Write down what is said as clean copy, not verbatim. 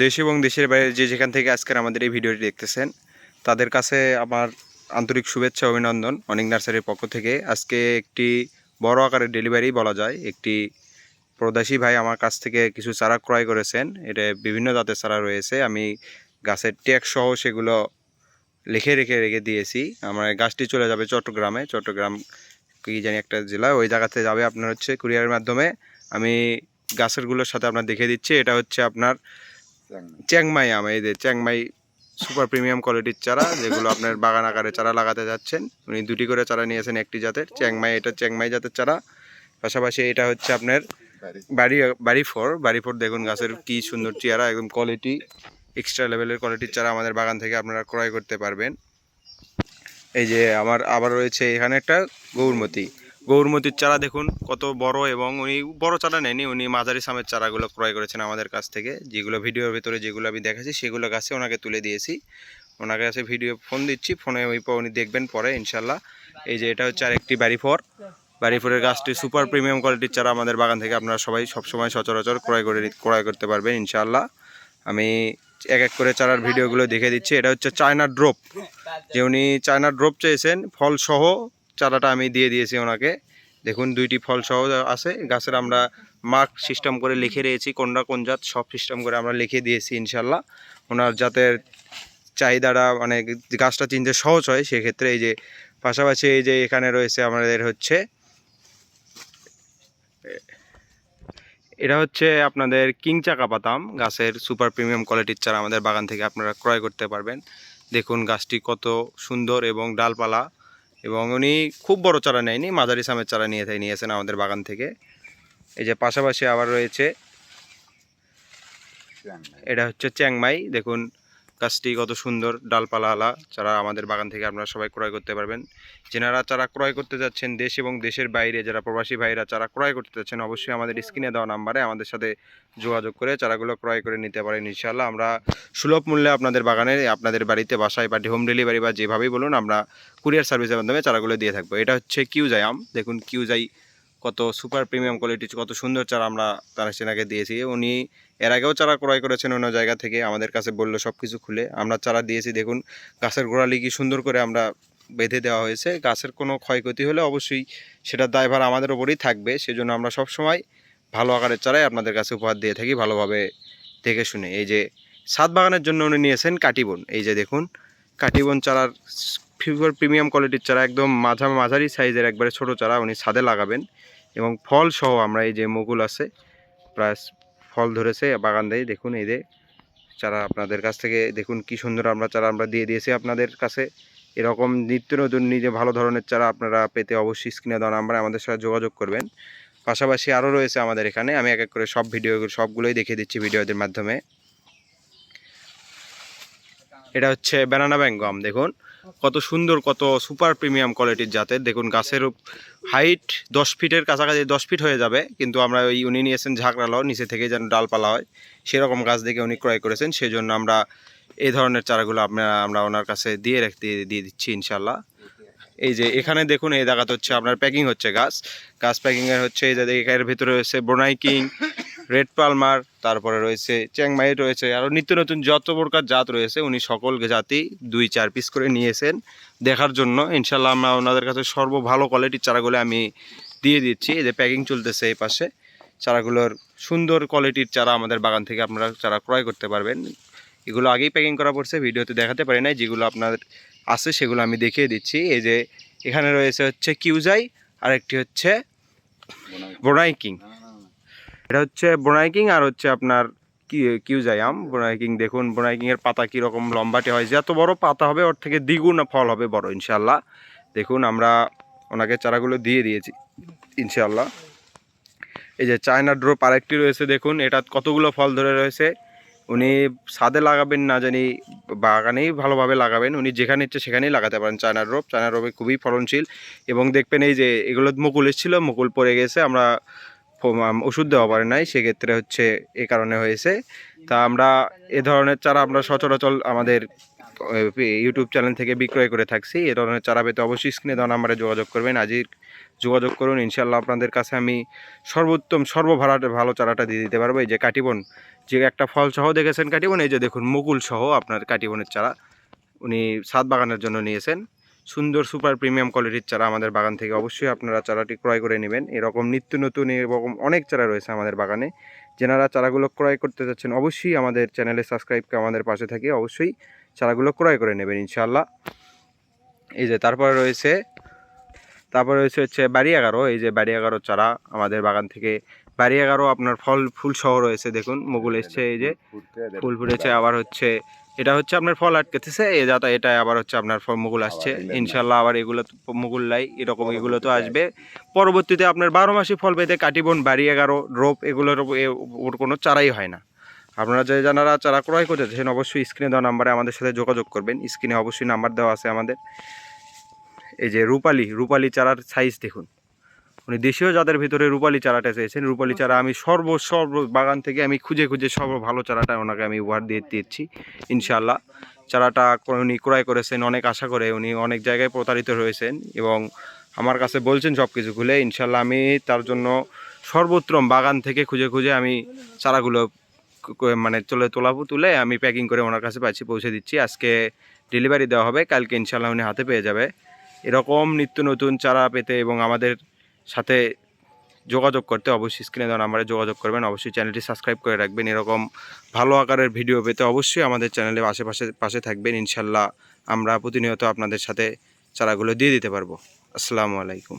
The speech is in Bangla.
দেশ এবং দেশের বাইরে যে যেখান থেকে আজকের আমাদের এই ভিডিওটি দেখতেছেন তাদের কাছে আমার আন্তরিক শুভেচ্ছা অভিনন্দন। অনেক নার্সারির পক্ষ থেকে আজকে একটি বড় আকারের ডেলিভারি বলা যায়। একটি প্রবাসী ভাই আমার কাছ থেকে কিছু চারা ক্রয় করেছেন। এটা বিভিন্ন জাতের চারা রয়েছে। আমি গাছের ট্যাগ সহ সেগুলো রেখে দিয়েছি। আমার গাছটি চলে যাবে চট্টগ্রাম কি জানি একটা জেলা, ওই জায়গাতে যাবে আপনার হচ্ছে কুরিয়ারের মাধ্যমে। আমি গাছেরগুলোর সাথে আপনার দেখে দিচ্ছি। এটা হচ্ছে আপনার চ্যাংমাই আম, এই যে চ্যাংমাই সুপার প্রিমিয়াম কোয়ালিটির চারা, যেগুলো আপনার বাগান আকারে চারা লাগাতে যাচ্ছেন। উনি দুটি করে চারা নিয়েছেন একটি জাতের চ্যাংমাই, এটা চ্যাংমাই জাতের চারা। পাশাপাশি এটা হচ্ছে আপনার বাড়ি ফোর। দেখুন গাছের কি সুন্দর চেয়ারা, একদম কোয়ালিটি এক্সট্রা লেভেলের কোয়ালিটির চারা আমাদের বাগান থেকে আপনারা ক্রয় করতে পারবেন। এই যে আমার আবার রয়েছে এখানে একটা গৌরমতির চারা, দেখুন কত বড়। এবং উনি বড় চারা নেয়নি, উনি মাঝারি সামের চারাগুলো ক্রয় করেছেন আমাদের কাছ থেকে। যেগুলো ভিডিওর ভিতরে যেগুলো আমি দেখাচ্ছি সেগুলো গাছে ওনাকে তুলে দিয়েছি। ওনার কাছে ভিডিও ফোন দিচ্ছি, ফোনে উনি দেখবেন পরে ইনশাল্লাহ। এই যে এটা হচ্ছে আরেকটি বাড়িফোরের গাছটি সুপার প্রিমিয়াম কোয়ালিটির চারা আমাদের বাগান থেকে আপনারা সবাই সবসময় সচরাচর ক্রয় করতে পারবেন ইনশাল্লাহ। আমি এক এক করে চারার ভিডিওগুলো দেখে দিচ্ছি। এটা হচ্ছে চায়না ড্রপ, যে উনি চায়না ড্রপ চেয়েছেন ফল সহ চারাটা আমি দিয়ে দিয়েছি ওনাকে। দেখুন দুইটি ফল সহ আছে। গাছের আমরা মার্ক সিস্টেম করে লিখে দিয়েছি, কোনটা কোন জাত সব সিস্টেম করে আমরা লিখে দিয়েছি ইনশাল্লাহ। ওনার জাতের চাহিদাটা মানে গাছটা চিনতে সহজ হয় সেক্ষেত্রে। এই যে পাশাপাশি এই যে এখানে রয়েছে আমাদের হচ্ছে এটা হচ্ছে আপনাদের কিং চাকা পাতাম গাছের সুপার প্রিমিয়াম কোয়ালিটির চারা আমাদের বাগান থেকে আপনারা ক্রয় করতে পারবেন। দেখুন গাছটি কত সুন্দর এবং ডালপালা, এবং উনি খুব বড় চারা নেয়নি, মাঝারি সামের চারা নিয়েছেন আমাদের বাগান থেকে। এই যে পাশাপাশি আবার রয়েছে এটা হচ্ছে চ্যাংমাই। দেখুন গাছটি কত সুন্দর ডালপালা চারা আমাদের বাগান থেকে আপনারা সবাই ক্রয় করতে পারবেন। যেনারা চারা ক্রয় করতে যাচ্ছেন দেশ এবং দেশের বাইরে, যারা প্রবাসী ভাইরা চারা ক্রয় করতে যাচ্ছেন, অবশ্যই আমাদের স্ক্রিনে দেওয়া নাম্বারে আমাদের সাথে যোগাযোগ করে চারাগুলো ক্রয় করে নিতে পারেন ইনশাআল্লাহ। আমরা সুলভ মূল্যে আপনাদের বাগানে, আপনাদের বাড়িতে, বাসায় বা হোম ডেলিভারি বা যেভাবেই বলুন, আমরা কুরিয়ার সার্ভিসের মাধ্যমে চারাগুলো দিয়ে থাকবো। এটা হচ্ছে কিউজাই আম। দেখুন কিউজাই কত সুপার প্রিমিয়াম কোয়ালিটির কত সুন্দর চারা আমরা তার সেনাকে দিয়েছি। উনি এর আগেও চারা ক্রয় করেছেন অন্য জায়গা থেকে, আমাদের কাছে বললো সব কিছু খুলে আমরা চারা দিয়েছি। দেখুন গাছের গোড়ালি কি সুন্দর করে আমরা বেঁধে দেওয়া হয়েছে। গাছের কোনো ক্ষয়ক্ষতি হলে অবশ্যই সেটার দায়ভার আমাদের ওপরেই থাকবে। সেজন্য আমরা সব সময় ভালো আকারের চারাই আপনাদের কাছে উপহার দিয়ে থাকি, ভালোভাবে দেখে শুনে। এই যে ছাদ বাগানের জন্য উনি নিয়েছেন কাটিবন। এই যে দেখুন কাটিবন চারার ফিভার প্রিমিয়াম কোয়ালিটির চারা, একদম মাঝারি সাইজের একবারে ছোট চারা উনি ছাদে লাগাবেন। এবং ফল সহ আমরা এই যে মুকুল আছে প্রায় ফল ধরেছে বাগান দিয়ে। দেখুন এই যে চারা আপনাদের কাছ থেকে দেখুন কি সুন্দর চারা আমরা দিয়ে দিয়েছি আপনাদের কাছে। এরকম নিত্য নতুন নিজে ভালো ধরনের চারা আপনারা পেতে অবশ্যই স্ক্রিনে দেওয়া নাম্বারে আমাদের সাথে যোগাযোগ করবেন। পাশাপাশি আরও রয়েছে আমাদের এখানে, আমি এক এক করে সবগুলোই দেখিয়ে দিচ্ছি ভিডিওদের মাধ্যমে। এটা হচ্ছে ব্যানানা ব্যাঙ্গো আম। দেখুন কত সুন্দর, কত সুপার প্রিমিয়াম কোয়ালিটির জাতের। দেখুন গাছের হাইট 10 ফিটের কাছাকাছি, 10 ফিট হয়ে যাবে, কিন্তু আমরা উনি নিয়েছেন ঝাঁকড়ালো, নিচে থেকে যেন ডালপালা হয় সেরকম গাছ দেখে উনি ক্রয় করেছেন। সেই জন্য আমরা এই ধরনের চারাগুলো আমরা ওনার কাছে দিয়ে দিচ্ছি ইনশাল্লাহ। এই যে এখানে দেখুন এই জায়গাতে হচ্ছে আপনার প্যাকিং হচ্ছে গাছ প্যাকিংয়ের হচ্ছে। এই যে এর ভিতরে রয়েছে ব্রোনাই কিং, রেড পালমার, তারপরে রয়েছে চ্যাংমাই রয়েছে, আরও নিত্য নতুন যত প্রকার জাত রয়েছে উনি সকল জাতি 2-4 পিস করে নিয়েছেন দেখার জন্য। ইনশাল্লাহ আমরা ওনাদের কাছে ভালো কোয়ালিটির চারাগুলো আমি দিয়ে দিচ্ছি। এই যে প্যাকিং চলতেছে এই পাশে, চারাগুলোর সুন্দর কোয়ালিটির চারা আমাদের বাগান থেকে আপনারা চারা ক্রয় করতে পারবেন। এগুলো আগেই প্যাকিং করা পড়ছে, ভিডিওতে দেখাতে পারি নাই, যেগুলো আপনার আছে সেগুলো আমি দেখিয়ে দিচ্ছি। এই যে এখানে রয়েছে হচ্ছে কিউজাই, আর একটি হচ্ছে ব্রোনাই কিং। এটা হচ্ছে ব্রোনাই কিং আর হচ্ছে আপনার কিউজাই আম। ব্রোনাই কিং দেখুন ব্রোনাই কিংয়ের পাতা কীরকম লম্বাটে হয়, যত বড় পাতা হবে ওর থেকে দ্বিগুণ ফল হবে বড় ইনশাল্লাহ। দেখুন আমরা ওনাকে চারাগুলো দিয়ে দিয়েছি ইনশাল্লাহ। এই যে চায়না ড্রপ আরেকটি রয়েছে, দেখুন এটা কতগুলো ফল ধরে রয়েছে। উনি ছাদে লাগাবেন না জানি, বাগানেই ভালোভাবে লাগাবেন। উনি যেখানে ইচ্ছে সেখানেই লাগাতে পারেন চায়না ড্রপে খুবই ফলনশীল। এবং দেখবেন এই যে এগুলো মুকুল এসেছিল, মুকুল পড়ে গেছে, আমরা ওষুধ দেওয়া পারে নাই, সেক্ষেত্রে হচ্ছে এই কারণে হয়েছে। তা আমরা এ ধরনের চারা আমরা সচরাচর আমাদের ইউটিউব চ্যানেল থেকে বিক্রয় করে থাকছি। এ ধরনের চারা পেতে অবশ্যই স্ক্রিনে দেওয়া নাম্বারে যোগাযোগ করবেন, আজই যোগাযোগ করুন। ইনশাল্লাহ আপনাদের কাছে আমি সর্বোত্তম ভালো চারাটা দিয়ে দিতে পারবো। এই যে যে একটা ফল সহ দেখেছেন কাটিবন, এই যে দেখুন মুকুল সহ আপনার কাটিবনের চারা উনি ছাদ বাগানের জন্য নিয়েছেন। সুন্দর সুপার প্রিমিয়াম কোয়ালিটির চারা আমাদের বাগান থেকে অবশ্যই আপনারা চারাটি ক্রয় করে নেবেন। এরকম নিত্য নতুন এরকম অনেক চারা রয়েছে আমাদের বাগানে। যেনারা চারাগুলো ক্রয় করতে যাচ্ছেন অবশ্যই আমাদের চ্যানেলে সাবস্ক্রাইব করে আমাদের পাশে থেকে অবশ্যই চারাগুলো ক্রয় করে নেবেন ইনশাআল্লাহ। এই যে তারপরে রয়েছে হচ্ছে বাড়ি 11, এই যে বাড়ি 11 চারা আমাদের বাগান থেকে। বাড়ি 11 আপনার ফুল সহ রয়েছে, দেখুন মুকুল এসছে, এই যে ফুল ফুটেছে, আবার হচ্ছে এটা হচ্ছে আপনার ফল আটকেতেছে, এটা আবার হচ্ছে আপনার ফল মুকুল আসছে ইনশাল্লাহ। আবার এগুলো মুকুল লাই এরকম এগুলো তো আসবে পরবর্তীতে আপনার 12 মাসে ফল পেতে কাটিবন বাড়ি 11 ড্রপ এগুলোর ওর কোনো চারাই হয় না। আপনারা যে যারা চারা ক্রয় করতে চাচ্ছেন অবশ্যই স্ক্রিনে দেওয়া নাম্বারে আমাদের সাথে যোগাযোগ করবেন। স্ক্রিনে অবশ্যই নাম্বার দেওয়া আছে আমাদের। এই যে রূপালি চারার সাইজ দেখুন, উনি দেশীয় জাতের ভিতরে রূপালি চারাটা চেয়েছেন। রূপালি চারা আমি সর্ব বাগান থেকে আমি খুঁজে সর্ব ভালো চারাটা ওনাকে আমি উপহার দিচ্ছি ইনশাআল্লাহ। চারাটা উনি ক্রয় করেছেন অনেক আশা করে, উনি অনেক জায়গায় প্রতারিত হয়েছেন এবং আমার কাছে বলছেন সব কিছু খুলে। ইনশাআল্লাহ আমি তার জন্য সর্বোত্তম বাগান থেকে খুঁজে আমি চারাগুলো মানে তুলে আমি প্যাকিং করে ওনার কাছে পৌঁছে দিচ্ছি। আজকে ডেলিভারি দেওয়া হবে, কালকে ইনশাআল্লাহ উনি হাতে পেয়ে যাবে। এরকম নিত্য নতুন চারা পেতে এবং আমাদের সাথে যোগাযোগ করতে অবশ্যই স্ক্রিনে দেওয়া নাম্বারে যোগাযোগ করবেন। অবশ্যই চ্যানেলটি সাবস্ক্রাইব করে রাখবেন। এরকম ভালো আকারের ভিডিও পেতে অবশ্যই আমাদের চ্যানেলে পাশে থাকবেন ইনশাল্লাহ। আমরা প্রতিনিয়ত আপনাদের সাথে চারাগুলো দিয়ে দিতে পারবো। আসসালামু আলাইকুম।